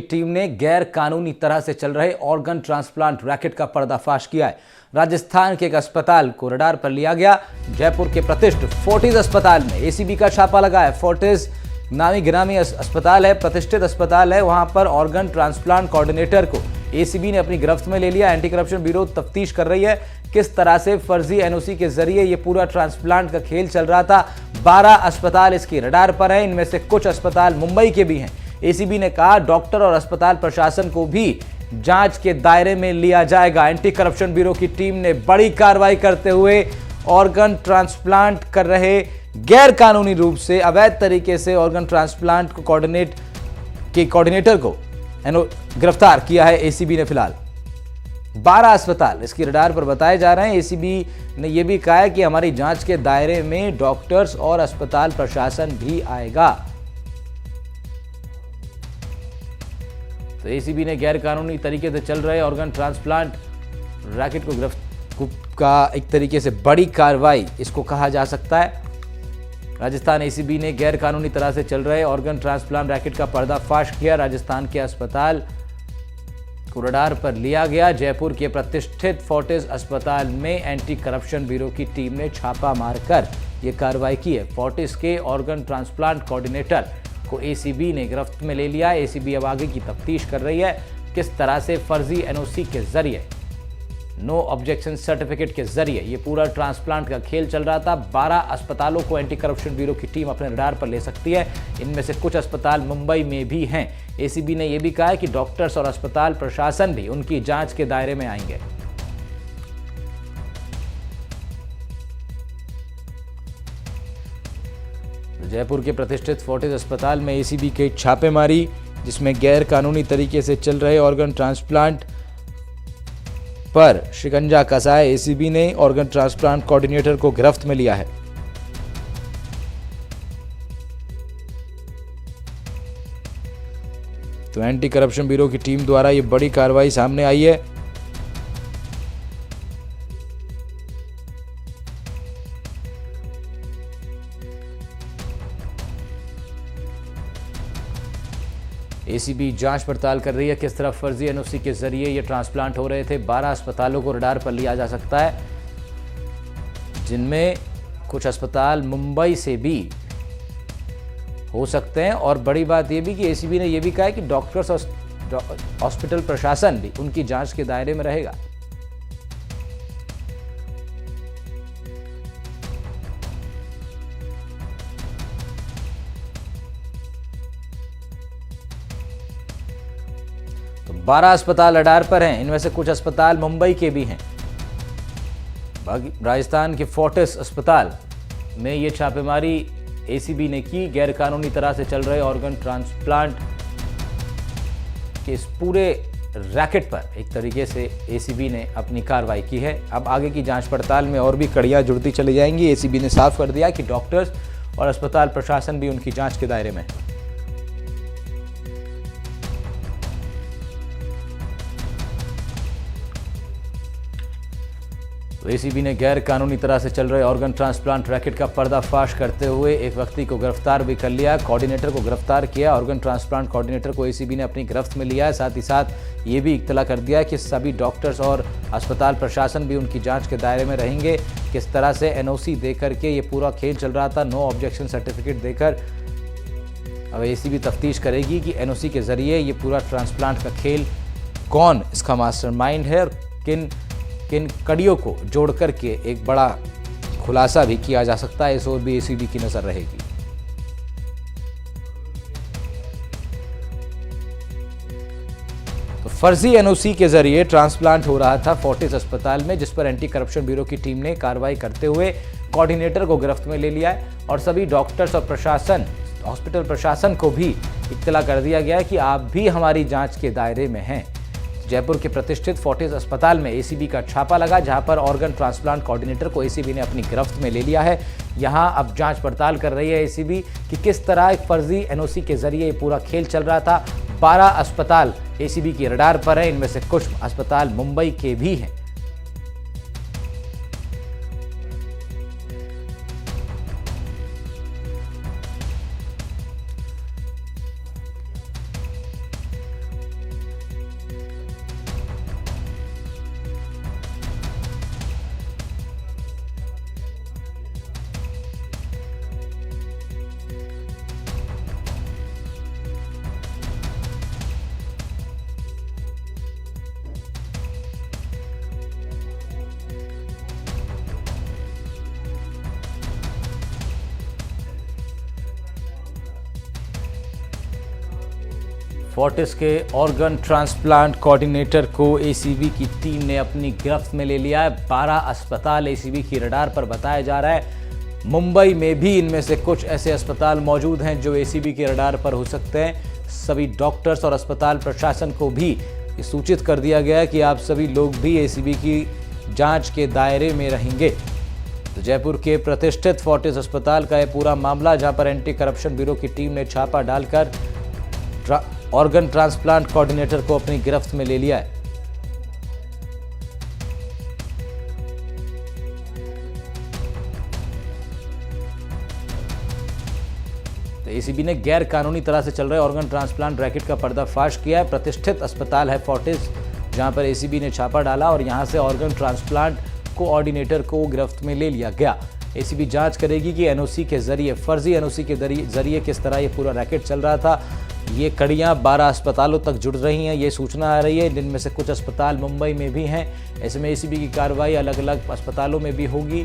Team ने गैर कानूनी तरह से चल रहे ऑर्गन ट्रांसप्लांट रैकेट का पर्दाफाश किया है। राजस्थान के एक अस्पताल को रडार पर लिया गया। जयपुर के प्रतिष्ठित फोर्टिस अस्पताल में एसीबी का छापा लगा है। फोर्टिस नामी गिरामी अस्पताल है, प्रतिष्ठित अस्पताल है। वहां पर ऑर्गन ट्रांसप्लांट कोऑर्डिनेटर को एसीबी ने अपनी गिरफ्त में ले लिया। एंटी करप्शन ब्यूरो तफ्तीश कर रही है किस तरह से फर्जी एनओसी के जरिए ये पूरा ट्रांसप्लांट का खेल चल रहा था। 12 अस्पताल इसकी रडार पर हैं, इनमें से कुछ अस्पताल मुंबई के भी हैं। एसीबी ने कहा डॉक्टर और अस्पताल प्रशासन को भी जांच के दायरे में लिया जाएगा। एंटी करप्शन ब्यूरो की टीम ने बड़ी कार्रवाई करते हुए ऑर्गन ट्रांसप्लांट कर रहे गैर कानूनी रूप से अवैध तरीके से ऑर्गन ट्रांसप्लांट को कोऑर्डिनेटर को गिरफ्तार किया है। एसीबी ने फिलहाल 12 अस्पताल इसकी रडार पर बताए जा रहे हैं। एसीबी ने यह भी कहा है कि हमारी जांच के दायरे में डॉक्टर्स और अस्पताल प्रशासन भी आएगा। तो एसीबी ने गैर कानूनी तरीके से चल रहे ऑर्गन ट्रांसप्लांट रैकेट को गिरफ्तार का एक तरीके से बड़ी कार्रवाई इसको कहा जा सकता है। राजस्थान एसीबी ने गैर कानूनी तरह से चल रहे ऑर्गन ट्रांसप्लांट रैकेट का पर्दाफाश किया। राजस्थान के अस्पताल को रडार पर लिया गया। जयपुर के प्रतिष्ठित फोर्टिस अस्पताल में एंटी करप्शन ब्यूरो की टीम ने छापा मारकर यह कार्रवाई की है। फोर्टिस के ऑर्गन ट्रांसप्लांट कोऑर्डिनेटर को एसीबी ने गिरफ्त में ले लिया। एसीबी अब आगे की तफ्तीश कर रही है किस तरह से फर्जी एनओसी के जरिए, नो ऑब्जेक्शन सर्टिफिकेट के जरिए ये पूरा ट्रांसप्लांट का खेल चल रहा था। 12 अस्पतालों को एंटी करप्शन ब्यूरो की टीम अपने रडार पर ले सकती है। इनमें से कुछ अस्पताल मुंबई में भी हैं। एसीबी ने यह भी कहा है कि डॉक्टर्स और अस्पताल प्रशासन भी उनकी जांच के दायरे में आएंगे। जयपुर के प्रतिष्ठित फोर्टिस अस्पताल में एसीबी की छापेमारी, जिसमें गैर कानूनी तरीके से चल रहे ऑर्गन ट्रांसप्लांट पर शिकंजा कसा है। एसीबी ने ऑर्गन ट्रांसप्लांट कोऑर्डिनेटर को गिरफ्त में लिया है। तो एंटी करप्शन ब्यूरो की टीम द्वारा यह बड़ी कार्रवाई सामने आई है। एसीबी जांच पड़ताल कर रही है किस तरह फर्जी एनओसी के जरिए ये ट्रांसप्लांट हो रहे थे। 12 अस्पतालों को रडार पर लिया जा सकता है, जिनमें कुछ अस्पताल मुंबई से भी हो सकते हैं। और बड़ी बात यह भी कि एसीबी ने यह भी कहा है कि डॉक्टर्स और हॉस्पिटल प्रशासन भी उनकी जांच के दायरे में रहेगा। तो 12 अस्पताल रडार पर हैं, इनमें से कुछ अस्पताल मुंबई के भी हैं। राजस्थान के फोर्टिस अस्पताल में ये छापेमारी एसीबी ने की। गैर कानूनी तरह से चल रहे ऑर्गन ट्रांसप्लांट के इस पूरे रैकेट पर एक तरीके से एसीबी ने अपनी कार्रवाई की है। अब आगे की जांच पड़ताल में और भी कड़ियां जुड़ती चली जाएंगी। एसीबी ने साफ कर दिया कि डॉक्टर्स और अस्पताल प्रशासन भी उनकी जांच के दायरे में है। तो एसीबी ने गैर कानूनी तरह से चल रहे ऑर्गन ट्रांसप्लांट रैकेट का पर्दाफाश करते हुए एक व्यक्ति को गिरफ्तार भी कर लिया। कोऑर्डिनेटर को गिरफ्तार किया। ऑर्गन ट्रांसप्लांट कोऑर्डिनेटर को एसीबी ने अपनी गिरफ्त में लिया है। साथ ही साथ ये भी इत्तला कर दिया कि सभी डॉक्टर्स और अस्पताल प्रशासन भी उनकी जांच के दायरे में रहेंगे। किस तरह से एनओसी देकर के ये पूरा खेल चल रहा था, नो ऑब्जेक्शन सर्टिफिकेट देकर। अब एसीबी तफ्तीश करेगी कि एनओसी के जरिए ये पूरा ट्रांसप्लांट का खेल कौन इसका मास्टरमाइंड है और किन कड़ियों को जोड़ करके एक बड़ा खुलासा भी किया जा सकता है। इस ओर भी एसीबी की नजर रहेगी। तो फर्जी एनओसी के जरिए ट्रांसप्लांट हो रहा था फोर्टिस अस्पताल में, जिस पर एंटी करप्शन ब्यूरो की टीम ने कार्रवाई करते हुए कोऑर्डिनेटर को गिरफ्त में ले लिया है। और सभी डॉक्टर्स और प्रशासन, हॉस्पिटल प्रशासन को भी इत्तला कर दिया गया है कि आप भी हमारी जांच के दायरे में हैं। जयपुर के प्रतिष्ठित फोर्टिस अस्पताल में एसीबी का छापा लगा, जहां पर ऑर्गन ट्रांसप्लांट कोऑर्डिनेटर को एसीबी ने अपनी गिरफ्त में ले लिया है। यहां अब जांच पड़ताल कर रही है एसीबी कि किस तरह एक फर्जी एनओसी के जरिए ये पूरा खेल चल रहा था। 12 अस्पताल एसीबी की रडार पर है, इनमें से कुछ अस्पताल मुंबई के भी हैं। फोर्टिस के ऑर्गन ट्रांसप्लांट कोऑर्डिनेटर को एसीबी की टीम ने अपनी गिरफ्त में ले लिया है। 12 अस्पताल एसीबी की रडार पर बताया जा रहा है। मुंबई में भी इनमें से कुछ ऐसे अस्पताल मौजूद हैं जो एसीबी के रडार पर हो सकते हैं। सभी डॉक्टर्स और अस्पताल प्रशासन को भी सूचित कर दिया गया है कि आप सभी लोग भी एसीबी की जांच के दायरे में रहेंगे। तो जयपुर के प्रतिष्ठित फोर्टिस अस्पताल का यह पूरा मामला, जहां पर एंटी करप्शन ब्यूरो की टीम ने छापा डालकर ऑर्गन ट्रांसप्लांट कोऑर्डिनेटर को अपनी गिरफ्त में ले लिया है। तो एसीबी ने गैर कानूनी तरह से चल रहे ऑर्गन ट्रांसप्लांट रैकेट का पर्दाफाश किया है। प्रतिष्ठित अस्पताल है फोर्टिस, जहां पर एसीबी ने छापा डाला और यहां से ऑर्गन ट्रांसप्लांट कोऑर्डिनेटर को गिरफ्त में ले लिया गया। एसीबी जांच करेगी कि एनओसी के जरिए, फर्जी एनओसी के जरिए किस तरह ये पूरा रैकेट चल रहा था। ये कड़ियां 12 अस्पतालों तक जुड़ रही हैं, ये सूचना आ रही है, जिनमें से कुछ अस्पताल मुंबई में भी हैं। ऐसे में एसीबी की कार्रवाई अलग अलग अस्पतालों में भी होगी।